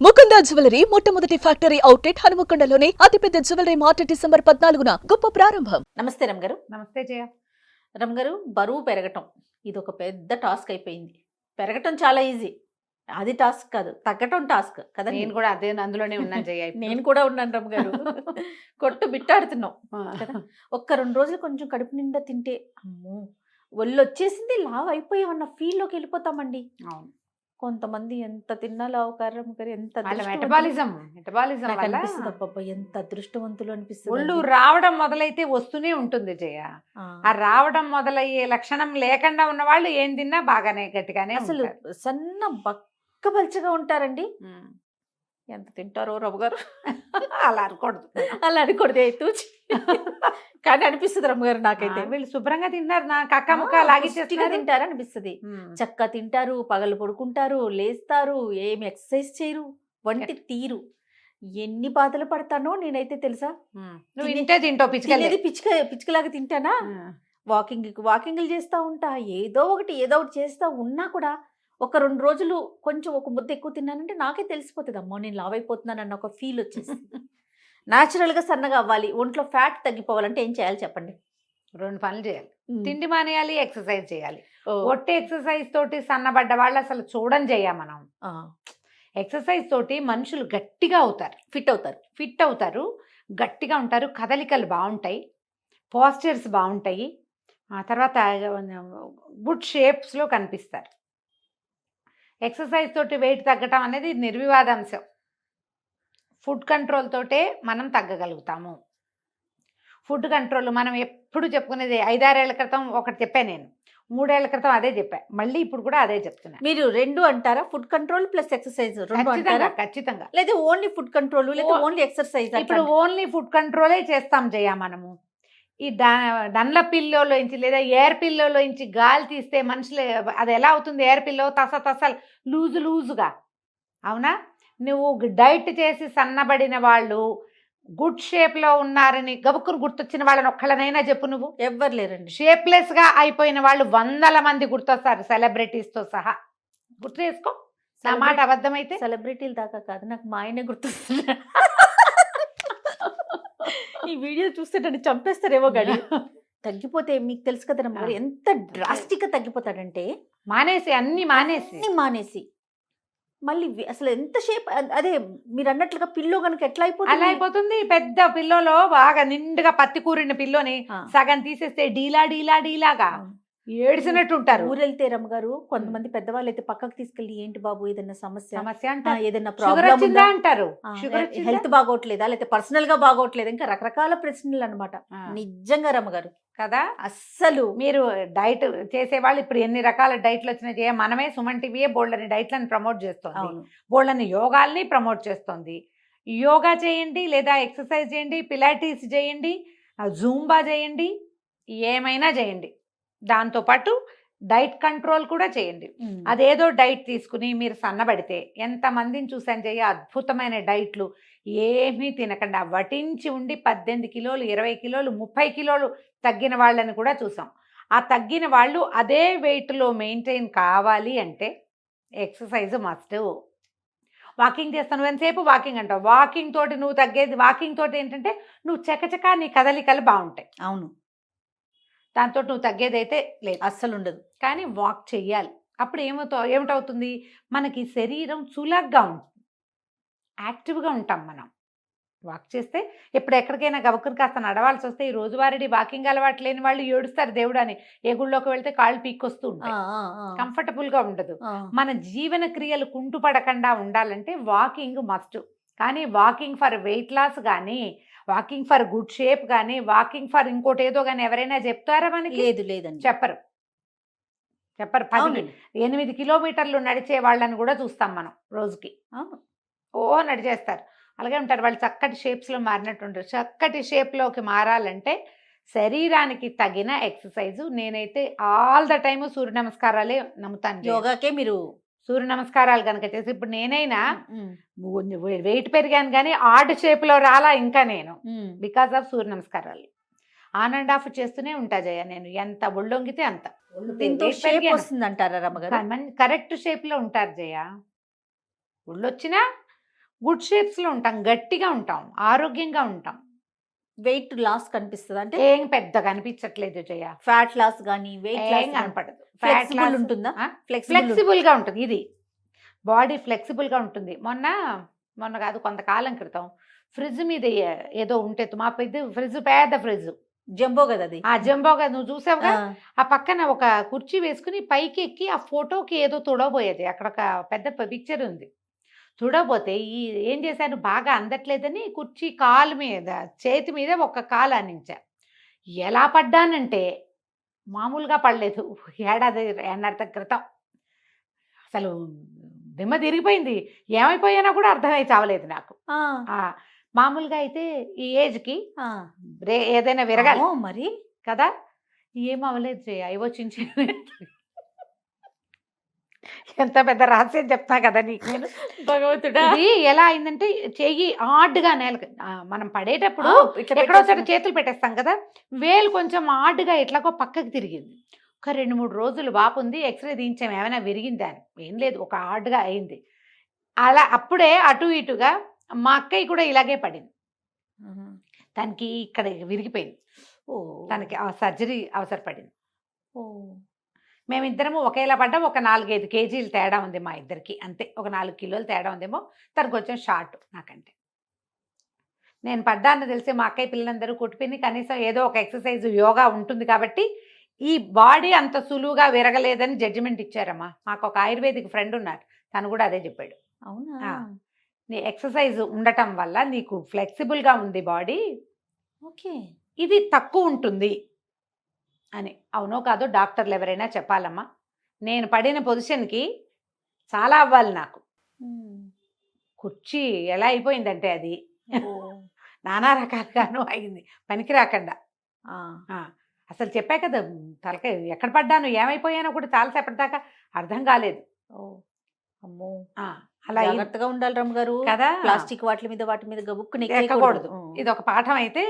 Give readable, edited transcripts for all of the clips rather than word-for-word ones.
Mukunda jewellery మొట్టమొదటి factory outlet హనుమకొండలోనే అతిపెద్ద jewellery mart December 14న గొప్ప ప్రారంభం. నమస్తే రమ్ గారు. నమస్తే జయ. రమ్ గారు, బరువు పెరగటం ఇది ఒక పెద్ద టాస్క్ అయిపోయింది. పెరగటం చాలా ఈజీ, అది టాస్క్ కాదు, తగ్గటం టాస్క్ కదా. నేను కూడా అదే అందులోనే ఉన్నాను జయ. నేను కూడా ఉన్నాను రమ్ గారు. కొట్టు బిట్టాడుతున్నాం కదా. ఒక్క 2 రోజులు కొంచెం కడుపు నిండా తింటే అమ్మో ఒళ్ళు వచ్చేసింది, లావ్ అయిపోయామన్న ఫీల్లోకి వెళ్ళిపోతామండి. అవును, కొంతమంది ఎంత తిన్నా లావు కారం గారు, ఎంత మెటబాలిజం వల్ల అనిపిస్తుంది. అబ్బబ్బా ఎంత అదృష్టవంతులు అనిపిస్తుంది. ఒళ్ళు రావడం మొదలైతే వస్తూనే ఉంటుంది జయ. ఆ రావడం మొదలయ్యే లక్షణం లేకుండా ఉన్న వాళ్ళు ఏం తిన్నా బాగానే గట్టిగానే అసలు సన్న బక్క పల్చగా ఉంటారండి. ఎంత తింటారో రవ్వ గారు. అలా అనకూడదు, అలా అనకూడదు తూచి. కానీ అనిపిస్తుంది రమ్మ గారు నాకైతే వీళ్ళు శుభ్రంగా తిన్నారు, నా కక్క ముక్క లాగి తింటారు అనిపిస్తుంది. చక్కగా తింటారు, పగలు పడుకుంటారు, లేస్తారు, ఏమి ఎక్సర్సైజ్ చేయరు, వంటి తీరు. ఎన్ని బాధలు పడతానో నేనైతే తెలుసా. నువ్వు ఇంటే తింటావు, పిచ్చుకలాగా తింటానా. వాకింగ్లు చేస్తా ఉంటా, ఏదో ఒకటి చేస్తా ఉన్నా కూడా ఒక 2 రోజులు కొంచెం ఒక ముద్ద ఎక్కువ తిన్నానంటే నాకే తెలిసిపోతుంది, అమ్మో నేను లావ్ అయిపోతున్నాను అన్న ఒక ఫీల్ వచ్చేసి. న్యాచురల్గా సన్నగా అవ్వాలి, ఒంట్లో ఫ్యాట్ తగ్గిపోవాలంటే ఏం చేయాలి చెప్పండి? 2 పనులు చేయాలి. తిండి మానేయాలి, ఎక్సర్సైజ్ చేయాలి. ఒట్టి ఎక్సర్సైజ్ తోటి సన్నబడ్డ వాళ్ళు అసలు చూడని చేయ. మనం ఎక్సర్సైజ్ తోటి మనుషులు గట్టిగా అవుతారు, ఫిట్ అవుతారు, గట్టిగా ఉంటారు, కదలికలు బాగుంటాయి, పోస్చర్స్ బాగుంటాయి, ఆ తర్వాత గుడ్ షేప్స్లో కనిపిస్తారు. ఎక్సర్సైజ్ తోటి వెయిట్ తగ్గటం అనేది నిర్వివాదాంశం. ఫుడ్ కంట్రోల్ తోటే మనం తగ్గగలుగుతాము. ఫుడ్ కంట్రోల్ మనం ఎప్పుడు చెప్పుకునేది. 5-6 ఏళ్ల క్రితం ఒకటి చెప్పాను నేను, 3 ఏళ్ల క్రితం అదే చెప్పా, మళ్ళీ ఇప్పుడు కూడా అదే చెప్తున్నా. మీరు 2 అంటారా? ఫుడ్ కంట్రోల్ ప్లస్ ఎక్సర్సైజ్ ఖచ్చితంగా. లేదా ఓన్లీ ఫుడ్ కంట్రోల్ లేదా ఓన్లీ ఎక్సర్సైజ్? ఇప్పుడు ఓన్లీ ఫుడ్ కంట్రోలే చేస్తాం జయ. మనము ఈ డండ్ల పిల్లోలోంచి లేదా ఎయిర్ పిల్లోలోంచి గాలి తీస్తే మనుషులు అది ఎలా అవుతుంది? ఎయిర్ పిల్లో తస లూజుగా, అవునా? నువ్వు డైట్ చేసి సన్నబడిన వాళ్ళు గుడ్ షేప్లో ఉన్నారని గబుక్కును గుర్తొచ్చిన వాళ్ళని ఒక్కళ్ళనైనా చెప్పు. నువ్వు ఎవ్వరు లేరండి. షేప్లెస్గా అయిపోయిన వాళ్ళు 100 మంది గుర్తొస్తారు, సెలబ్రిటీస్తో సహా. గుర్తు చేసుకో, నా మాట అబద్ధమైతే. సెలబ్రిటీలు దాకా కాదు, నాకు మా ఆయనే గుర్తొస్తున్నారు. ఈ వీడియో చూస్తే నన్ను చంపేస్తారేమో గడి. తగ్గిపోతే మీకు తెలుసు కదా రమ్మ గారు, ఎంత డ్రాస్టిక్ గా తగ్గిపోతాడంటే అన్ని మానేసి మళ్ళీ అసలు ఎంత షేప్. అదే మీరు అన్నట్లుగా పిల్లో కనుక ఎట్లా అయిపోతుంది. పెద్ద పిల్లోలో బాగా నిండుగా పత్తి కూరిన పిల్లోని సగం తీసేస్తే డీలాగా ఏడిసినట్టు ఉంటారు. ఊరెళ్తే రమ్మ గారు కొంతమంది పెద్దవాళ్ళు అయితే పక్కకు తీసుకెళ్ళి ఏంటి బాబు ఏదైనా సమస్య అంటారు, ఏదైనా ప్రాబ్లం అంటారు, హెల్త్ బాగోట్లేదా, లేకపోతే పర్సనల్ గా బాగోట్లేదు, ఇంకా రకరకాల ప్రశ్నలు అనమాట. నిజంగా రమ్మ గారు కదా. అస్సలు మీరు డైట్ చేసేవాళ్ళు ఇప్పుడు ఎన్ని రకాల డైట్లు వచ్చినాయి. మనమే సుమన్ టీవీయే బోల్డని డైట్లను ప్రమోట్ చేస్తుంది, బోల్డని యోగాల్ని ప్రమోట్ చేస్తుంది. యోగా చేయండి, లేదా ఎక్సర్సైజ్ చేయండి, పిలాటిస్ చేయండి, జూంబా చేయండి, ఏమైనా చేయండి. దాంతోపాటు డైట్ కంట్రోల్ కూడా చేయండి. అదేదో డైట్ తీసుకుని మీరు సన్నబడితే ఎంతమందిని చూసాను చేయ. అద్భుతమైన డైట్లు ఏమీ తినకుండా వటించి ఉండి 18 కిలోలు, 20 కిలోలు, 30 కిలోలు తగ్గిన వాళ్ళని కూడా చూసాం. ఆ తగ్గిన వాళ్ళు అదే వెయిట్లో మెయింటైన్ కావాలి అంటే ఎక్సర్సైజ్ మస్ట్. వాకింగ్ చేస్తాను, ఎంతసేపు వాకింగ్ అంటావు. వాకింగ్ తోటి నువ్వు తగ్గేది, వాకింగ్ తోటి ఏంటంటే నువ్వు చకచకా నీ కదలికలు బాగుంటాయి. అవును, దాంతో నువ్వు తగ్గేదైతే లేదు, అస్సలు ఉండదు. కానీ వాక్ చెయ్యాలి. అప్పుడు ఏమిటవుతుంది, మనకి శరీరం చులగ్గా ఉంటుంది, యాక్టివ్గా ఉంటాం మనం. వాక్ చేస్తే ఇప్పుడు ఎక్కడికైనా గబుక్కుని కాస్త నడవాల్సి వస్తే ఈ రోజువారీ వాకింగ్ అలవాటు లేని వాళ్ళు ఏడుస్తారు దేవుడు అని. ఏ గుళ్ళోకి వెళ్తే కాళ్ళు పీక్కొస్తూ ఉంటాయి, కంఫర్టబుల్గా ఉండదు. మన జీవన క్రియలు కుంటుపడకుండా ఉండాలంటే వాకింగ్ మస్ట్. కానీ వాకింగ్ ఫర్ వెయిట్ లాస్ కానీ, వాకింగ్ ఫర్ గుడ్ షేప్ కానీ, వాకింగ్ ఫర్ ఇంకోటి ఏదో కానీ ఎవరైనా చెప్తారా మనకి? లేదండి, చెప్పరు. 8 కిలోమీటర్లు నడిచే వాళ్ళని కూడా చూస్తాం మనం రోజుకి. నడిచేస్తారు, అలాగే ఉంటారు వాళ్ళు. చక్కటి షేప్స్లో మారినట్టు ఉంటారు. చక్కటి షేప్లోకి మారాలంటే శరీరానికి తగిన ఎక్సర్సైజు. నేనైతే ఆల్ ద టైమ్ సూర్య నమస్కారాలే నమ్ముతాను. యోగాకే మీరు సూర్య నమస్కారాలు కనుక చేసి, ఇప్పుడు నేనైనా వెయిట్ పెరిగాను కానీ ఆర్డ్ షేప్లో రాలా ఇంకా నేను, బికాస్ ఆఫ్ సూర్య నమస్కారాలు. ఆన్ అండ్ ఆఫ్ చేస్తూనే ఉంటా జయ. నేను ఎంత ఒళ్ళొంగితే అంత వస్తుందంటారా రమ్మగారు? కరెక్ట్ షేప్లో ఉంటారు జయ. ఒళ్ళొచ్చినా గుడ్ షేప్స్లో ఉంటాం, గట్టిగా ఉంటాం, ఆరోగ్యంగా ఉంటాం. వెయిట్ లాస్ కనిపిస్తుంది అంటే ఏం పెద్దగా అనిపించట్లేదు జయ, ఫ్యాట్ లాస్ గానీ వెయిట్ ఏం లాస్ కనపడదు. ఫ్లెక్సిబుల్ ఉంటుందా? ఫ్లెక్సిబుల్గా ఉంటుంది, ఇది బాడీ ఫ్లెక్సిబుల్గా ఉంటుంది. మొన్న కాదు, కొంతకాలం క్రితం ఫ్రిడ్జ్ మీద ఏదో ఉంటే, మా పెద్ద ఫ్రిడ్జ్, పెద్ద ఫ్రిడ్జ్, జంబో కదా అది. ఆ జంబోగా నువ్వు చూసావుగా, ఆ పక్కన ఒక కుర్చీ వేసుకుని పైకి ఎక్కి ఆ ఫోటోకి ఏదో తుడవబోయేది. అక్కడ ఒక పెద్ద పిక్చర్ ఉంది. తుడవబోతే ఏం చేశాను, బాగా అందట్లేదని కుర్చీ కాలు మీద, చేతి మీద ఒక కాలు ఆనించా. ఎలా పడ్డానంటే మామూలుగా పడలేదు. ఏడాది క్రితం అసలు దిమ్మ తిరిగిపోయింది. ఏమైపోయానో కూడా అర్థమై చావలేదు నాకు. మామూలుగా అయితే ఈ ఏజ్కి ఏదైనా విరగాలి మరి కదా, ఏం అవ్వలేదు జయ. అయ్యో చిన్న ఎంత పెద్ద రహస్యం చెప్తా కదా నీకు నేను. భగవంతుడా, ఇది ఎలా అయిందంటే, చెయ్యి ఆడ్గా నేలకు మనం పడేటప్పుడు ఎక్కడో చోట చేతులు పెట్టేస్తాం కదా, వేలు కొంచెం ఆడ్గా ఎట్లాగో పక్కకి తిరిగింది. ఒక 2-3 రోజులు వాపు ఉంది. ఎక్స్రే తీయించాం, ఏమైనా విరిగిందా అని. ఏం లేదు, ఒక ఆడ్గా అయింది. అలా అప్పుడే అటు ఇటుగా మా అక్కయ్య కూడా ఇలాగే పడింది. తనకి ఇక్కడ విరిగిపోయింది. తనకి ఆ సర్జరీ అవసరపడింది. మేమిద్దరము ఒకేలా పడ్డాం. ఒక 4-5 కేజీలు తేడా ఉంది మా ఇద్దరికి, అంతే. ఒక 4 కిలోలు తేడా ఉందేమో. తనకు కొంచెం షార్ట్ నాకంటే. నేను పడ్డాన్ని తెలిసి మా అక్కయ్య పిల్లలందరూ కొట్టిపోయింది. కనీసం ఏదో ఒక ఎక్సర్సైజ్, యోగా ఉంటుంది కాబట్టి ఈ బాడీ అంత సులువుగా విరగలేదని జడ్జిమెంట్ ఇచ్చారమ్మా. మాకు ఒక ఆయుర్వేదిక్ ఫ్రెండ్ ఉన్నారు, తను కూడా అదే చెప్పాడు. అవునా? నీ ఎక్సర్సైజ్ ఉండటం వల్ల నీకు ఫ్లెక్సిబుల్గా ఉంది బాడీ, ఓకే, ఇది తక్కువ ఉంటుంది అని. అవునో కాదో డాక్టర్లు ఎవరైనా చెప్పాలమ్మా. నేను పడిన పొజిషన్కి చాలా అవ్వాలి నాకు. కుర్చీ ఎలా అయిపోయిందంటే అది నానా రకాలుగాను అయింది, పనికి రాకుండా. అసలు చెప్పా కదా, తలకాయ ఎక్కడ పడ్డాను, ఏమైపోయానో కూడా చాలాసేపటి దాకా అర్థం కాలేదు. అమ్మో, అలా జాగ్రత్తగా ఉండాలి రమ్మ గారు కదా. ప్లాస్టిక్ వాటి మీద గబుక్కుని ఎక్కకూడదు. ఇది ఒక పాఠం. అయితే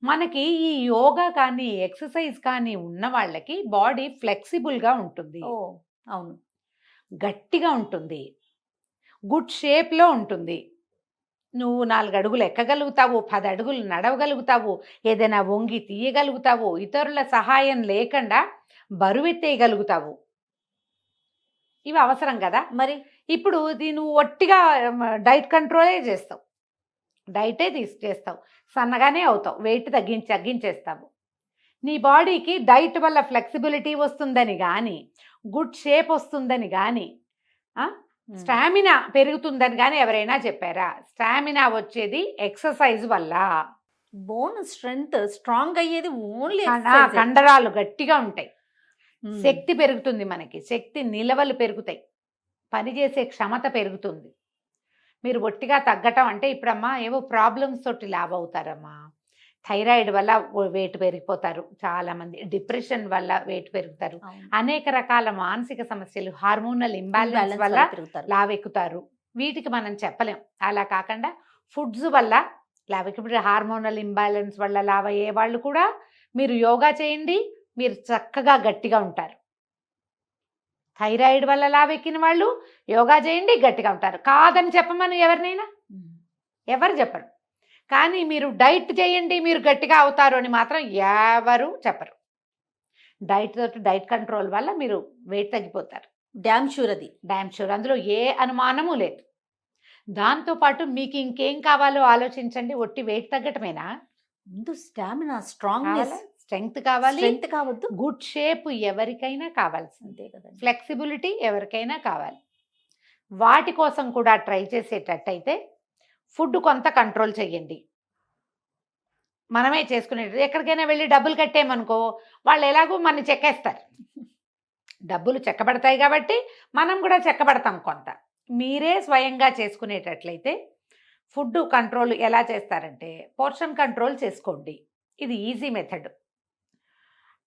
మనకి ఈ యోగా కానీ ఎక్సర్సైజ్ కానీ ఉన్న వాళ్ళకి బాడీ ఫ్లెక్సిబుల్గా ఉంటుంది. అవును, గట్టిగా ఉంటుంది, గుడ్ షేప్లో ఉంటుంది. నువ్వు 4 అడుగులు ఎక్కగలుగుతావు, 10 అడుగులు నడవగలుగుతావు, ఏదైనా వంగి తీయగలుగుతావు, ఇతరుల సహాయం లేకుండా బరువెత్తేయగలుగుతావు. ఇవి అవసరం కదా. మరి ఇప్పుడు నువ్వు ఒట్టిగా డైట్ కంట్రోలే చేస్తావు, డైటే చేస్తావు, సన్నగానే అవుతావు, వెయిట్ తగ్గించేస్తావు. నీ బాడీకి డైట్ వల్ల ఫ్లెక్సిబిలిటీ వస్తుందని కానీ, గుడ్ షేప్ వస్తుందని కానీ, స్టామినా పెరుగుతుందని కానీ ఎవరైనా చెప్పారా? స్టామినా వచ్చేది ఎక్సర్సైజ్ వల్ల. బోన్ స్ట్రెంగ్త్ స్ట్రాంగ్ అయ్యేది ఓన్లీ కండరాలు గట్టిగా ఉంటాయి, శక్తి పెరుగుతుంది, మనకి శక్తి నిలవలు పెరుగుతాయి, పనిచేసే క్షమత పెరుగుతుంది. మీరు ఒట్టిగా తగ్గటం అంటే, ఇప్పుడమ్మా ఏవో ప్రాబ్లమ్స్ తోటి లావ్ అవుతారమ్మా. థైరాయిడ్ వల్ల వెయిట్ పెరిగిపోతారు చాలామంది, డిప్రెషన్ వల్ల వెయిట్ పెరుగుతారు, అనేక రకాల మానసిక సమస్యలు, హార్మోనల్ ఇంబ్యాలెన్స్ వల్ల లావ్ ఎక్కుతారు. వీటికి మనం చెప్పలేం. అలా కాకుండా ఫుడ్స్ వల్ల లావ్, ఇప్పుడు హార్మోనల్ ఇంబ్యాలెన్స్ వల్ల లావ్ అయ్యే వాళ్ళు కూడా మీరు యోగా చేయండి, మీరు చక్కగా గట్టిగా ఉంటారు. థైరాయిడ్ వల్ల లావెక్కిన వాళ్ళు యోగా చేయండి, గట్టిగా ఉంటారు. కాదని చెప్పమని ఎవరినైనా, ఎవరు చెప్పరు. కానీ మీరు డైట్ చేయండి, మీరు గట్టిగా అవుతారు అని మాత్రం ఎవరు చెప్పరు. డైట్ కంట్రోల్ వల్ల మీరు వెయిట్ తగ్గిపోతారు. డ్యామ్ షూర్, అది డ్యామ్ షూర్, అందులో ఏ అనుమానము లేదు. దాంతోపాటు మీకు ఇంకేం కావాలో ఆలోచించండి. ఒట్టి వెయిట్ తగ్గటమేనా? ముందు స్టామినా, స్ట్రాంగ్నెస్, స్ట్రెంగ్త్ కావాలి, స్ట్రెంగ్త్ కావద్దు, గుడ్ షేప్ ఎవరికైనా కావాల్సిందే కదా, ఫ్లెక్సిబిలిటీ ఎవరికైనా కావాలి. వాటి కోసం కూడా ట్రై చేసేటట్టయితే ఫుడ్ కొంత కంట్రోల్ చేయండి. మనమే చేసుకునేది. ఎక్కడికైనా వెళ్ళి డబ్బులు కట్టేమనుకో, వాళ్ళు ఎలాగో మన చెక్కేస్తారు. డబ్బులు చెక్కబడతాయి కాబట్టి మనం కూడా చెక్కబడతాం కొంత. మీరే స్వయంగా చేసుకునేటట్లయితే ఫుడ్ కంట్రోల్ ఎలా చేస్తారంటే, పోర్షన్ కంట్రోల్ చేసుకోండి. ఇది ఈజీ మెథడ్.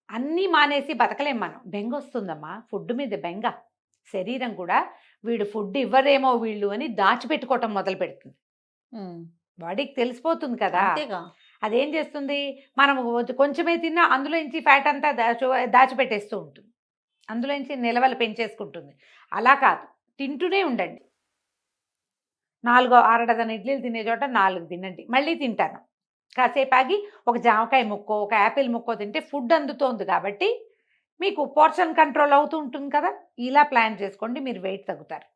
అన్నీ మానేసి బతకలేం మనం. బెంగ వస్తుందమ్మా, ఫుడ్ మీద బెంగ. శరీరం కూడా వీడు ఫుడ్ ఇవ్వరేమో వీళ్ళు అని దాచిపెట్టుకోవటం మొదలు పెడుతుంది. బాడీకి తెలిసిపోతుంది కదా. అదేం చేస్తుంది, మనం కొంచెమే తిన్నా అందులోంచి ఫ్యాట్ అంతా దాచిపెట్టేస్తూ ఉంటుంది, అందులోంచి నిలవలు పెంచేసుకుంటుంది. అలా కాదు, తింటూనే ఉండండి. 6 డజన్ ఇడ్లీలు తినే చోట 4 తినండి, మళ్ళీ తింటాను. కాసేపు ఆగి ఒక జామకాయ ముక్కో ఒక యాపిల్ ముక్కో తింటే ఫుడ్ అందుతోంది కాబట్టి మీకు పోర్షన్ కంట్రోల్ అవుతూ ఉంటుంది కదా. ఇలా ప్లాన్ చేసుకోండి, మీరు వెయిట్ తగ్గుతారు.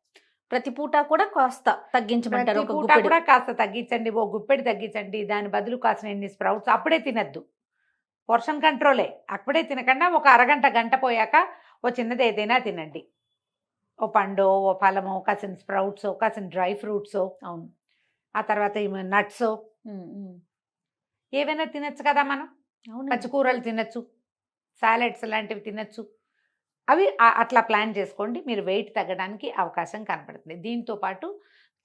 ప్రతి పూట కూడా కాస్త తగ్గించమంటారు. ప్రతి ఒక పూట గుప్పెడు. కూడా కాస్త తగ్గించండి, ఓ గుప్పెడు తగ్గించండి. దాని బదులు కాసిన ఎన్ని స్ప్రౌట్స్ అప్పుడే తినద్దు, పోర్షన్ కంట్రోలే. అప్పుడే తినకుండా ఒక అరగంట గంట పోయాక ఓ చిన్నది ఏదైనా తినండి. ఓ పండు, ఓ ఫలము, కాసిన స్ప్రౌట్స్, కాసిన డ్రై ఫ్రూట్స్, అవును. ఆ తర్వాత నట్స్ ఏవైనా తినచ్చు కదా మనం. అవును. పచ్చికూరలు తినచ్చు, సాలెడ్స్ లాంటివి తినచ్చు. అవి అట్లా ప్లాన్ చేసుకోండి, మీరు వెయిట్ తగ్గడానికి అవకాశం కనపడుతుంది. దీంతో పాటు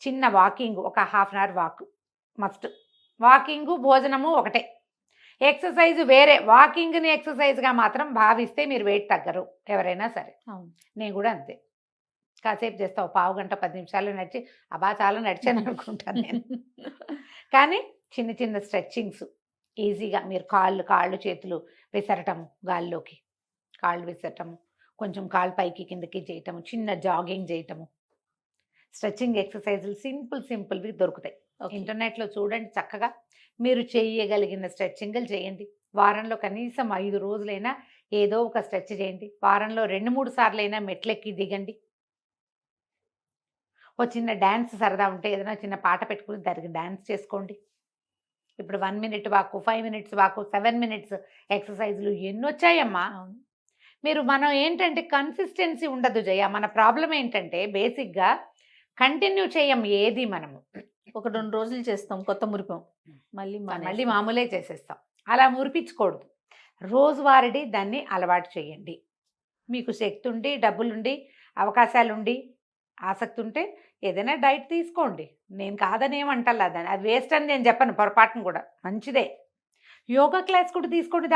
చిన్న వాకింగ్, ఒక half an hour walk must. Walking భోజనము ఒకటే, ఎక్సర్సైజ్ వేరే. వాకింగ్ని ఎక్సర్సైజ్గా మాత్రం భావిస్తే మీరు వెయిట్ తగ్గరు ఎవరైనా సరే. అవును. నేను కూడా అంతే, కాసేపు చేస్తావు, పావు గంట 10 నిమిషాలు నడిచి అబ్బా చాలా నడిచాను అనుకుంటాను నేను. కానీ చిన్న చిన్న స్ట్రెచ్చింగ్స్ ఈజీగా మీరు కాళ్ళు చేతులు విసరటము, గాల్లోకి కాళ్ళు విసరటము, కొంచెం కాళ్ళు పైకి కిందకి చేయటము, చిన్న జాగింగ్ చేయటము, స్ట్రెచ్చింగ్ ఎక్సర్సైజులు సింపుల్వి దొరుకుతాయి. ఇంటర్నెట్లో చూడండి, చక్కగా మీరు చేయగలిగిన స్ట్రెచ్చింగ్లు చేయండి. వారంలో కనీసం 5 రోజులైనా ఏదో ఒక స్ట్రెచ్ చేయండి. వారంలో 2-3 సార్లైనా మెట్లెక్కి దిగండి. ఓ చిన్న డ్యాన్స్ సరదా ఉంటే ఏదైనా చిన్న పాట పెట్టుకుని దానికి డ్యాన్స్ చేసుకోండి. ఇప్పుడు 1 మినిట్ వాకు, 5 మినిట్స్ వాకు, 7 మినిట్స్ ఎక్సర్సైజులు ఎన్నొచ్చాయమ్మా. మనం ఏంటంటే కన్సిస్టెన్సీ ఉండదు జయ. మన ప్రాబ్లం ఏంటంటే బేసిక్గా కంటిన్యూ చేయం ఏది. మనము ఒక 2 రోజులు చేస్తాం, కొత్త మురిపం, మళ్ళీ మామూలే చేసేస్తాం. అలా మురిపించకూడదు. రోజువారీ దాన్ని అలవాటు చేయండి. మీకు శక్తి ఉండి, డబ్బులుండి, అవకాశాలుండి, ఆసక్తి ఉంటే ఏదైనా డైట్ తీసుకోండి. నేను కాదని ఏమంటలా, దాన్ని అది వేస్ట్ అని నేను చెప్పను పొరపాటును కూడా, మంచిదే. యోగా క్లాస్ కూడా తీసుకోండి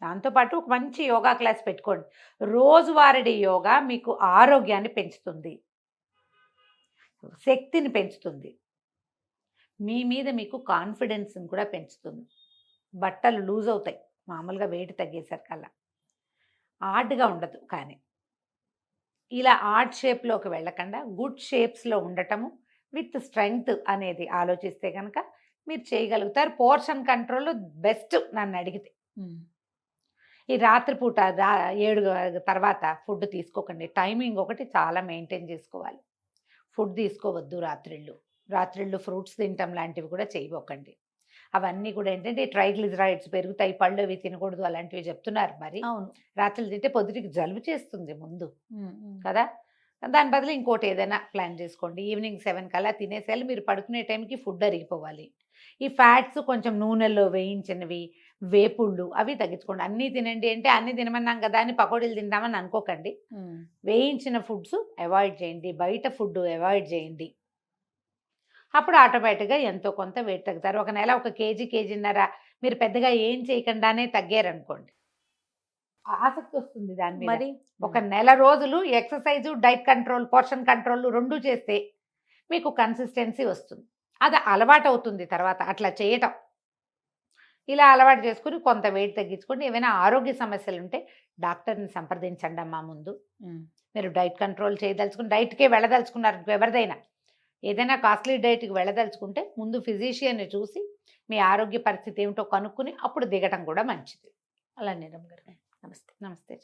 దాంతోపాటు ఒక మంచి యోగా క్లాస్ పెట్టుకోండి. రోజువారీ యోగా మీకు ఆరోగ్యాన్ని పెంచుతుంది, శక్తిని పెంచుతుంది, మీ మీద మీకు కాన్ఫిడెన్స్ని కూడా పెంచుతుంది. బట్టలు లూజ్ అవుతాయి మామూలుగా వెయిట్ తగ్గేసరికల్లా, ఆడ్గా ఉండదు. కానీ ఇలా ఆర్ట్ షేప్లోకి వెళ్ళకుండా గుడ్ షేప్స్లో ఉండటము విత్ స్ట్రెంగ్త్ అనేది ఆలోచిస్తే కనుక మీరు చేయగలుగుతారు. పోర్షన్ కంట్రోల్ బెస్ట్ నన్ను అడిగితే. ఈ రాత్రిపూట 7 తర్వాత ఫుడ్ తీసుకోకండి. టైమింగ్ ఒకటి చాలా మెయింటైన్ చేసుకోవాలి. ఫుడ్ తీసుకోవద్దు రాత్రిళ్ళు ఫ్రూట్స్ తినటం లాంటివి కూడా చేయబోకండి. అవన్నీ కూడా ఏంటంటే ట్రైగ్లిజరైడ్స్ పెరుగుతాయి, పళ్ళు అవి తినకూడదు అలాంటివి చెప్తున్నారు. మరి రాత్రులు తింటే పొద్దుటికి జలుబు చేస్తుంది ముందు కదా. దాని బదులు ఇంకోటి ఏదైనా ప్లాన్ చేసుకోండి. ఈవినింగ్ 7 కల్లా తినేసేయాలి. మీరు పడుకునే టైంకి ఫుడ్ అరిగిపోవాలి. ఈ ఫ్యాట్స్ కొంచెం నూనెలో వేయించినవి, వేపుళ్ళు అవి తగ్గించుకోండి. అన్నీ తినండి అంటే అన్నీ తినమన్నాం కదా అని పకోడీలు తింటామని అనుకోకండి. వేయించిన ఫుడ్స్ అవాయిడ్ చేయండి, బయట ఫుడ్ అవాయిడ్ చేయండి. అప్పుడు ఆటోమేటిక్గా ఎంతో కొంత వెయిట్ తగ్గుతారు. ఒక నెల 1 కేజీ, కేజీన్నర మీరు పెద్దగా ఏం చేయకుండానే తగ్గారనుకోండి, ఆసక్తి వస్తుంది దాని మీద. మరి ఒక నెల రోజులు exercise, diet control, portion control 2 చేస్తే మీకు కన్సిస్టెన్సీ వస్తుంది. అది అలవాటు అవుతుంది తర్వాత అట్లా చేయటం. ఇలా అలవాటు చేసుకుని కొంత వెయిట్ తగ్గించుకోండి. ఏమైనా ఆరోగ్య సమస్యలు ఉంటే డాక్టర్ని సంప్రదించండి అమ్మా. ముందు మీరు డైట్ కంట్రోల్ చేయదలుచుకుని డైట్కే వెళ్ళదలుచుకున్నారు, ఎవరిదైనా ఏదైనా కాస్ట్లీ డైట్కి వెళ్ళదలుచుకుంటే ముందు ఫిజిషియన్ని చూసి మీ ఆరోగ్య పరిస్థితి ఏమిటో కనుక్కుని అప్పుడు దిగటం కూడా మంచిది. అలానే రమ్మ గారు. నమస్తే. నమస్తే.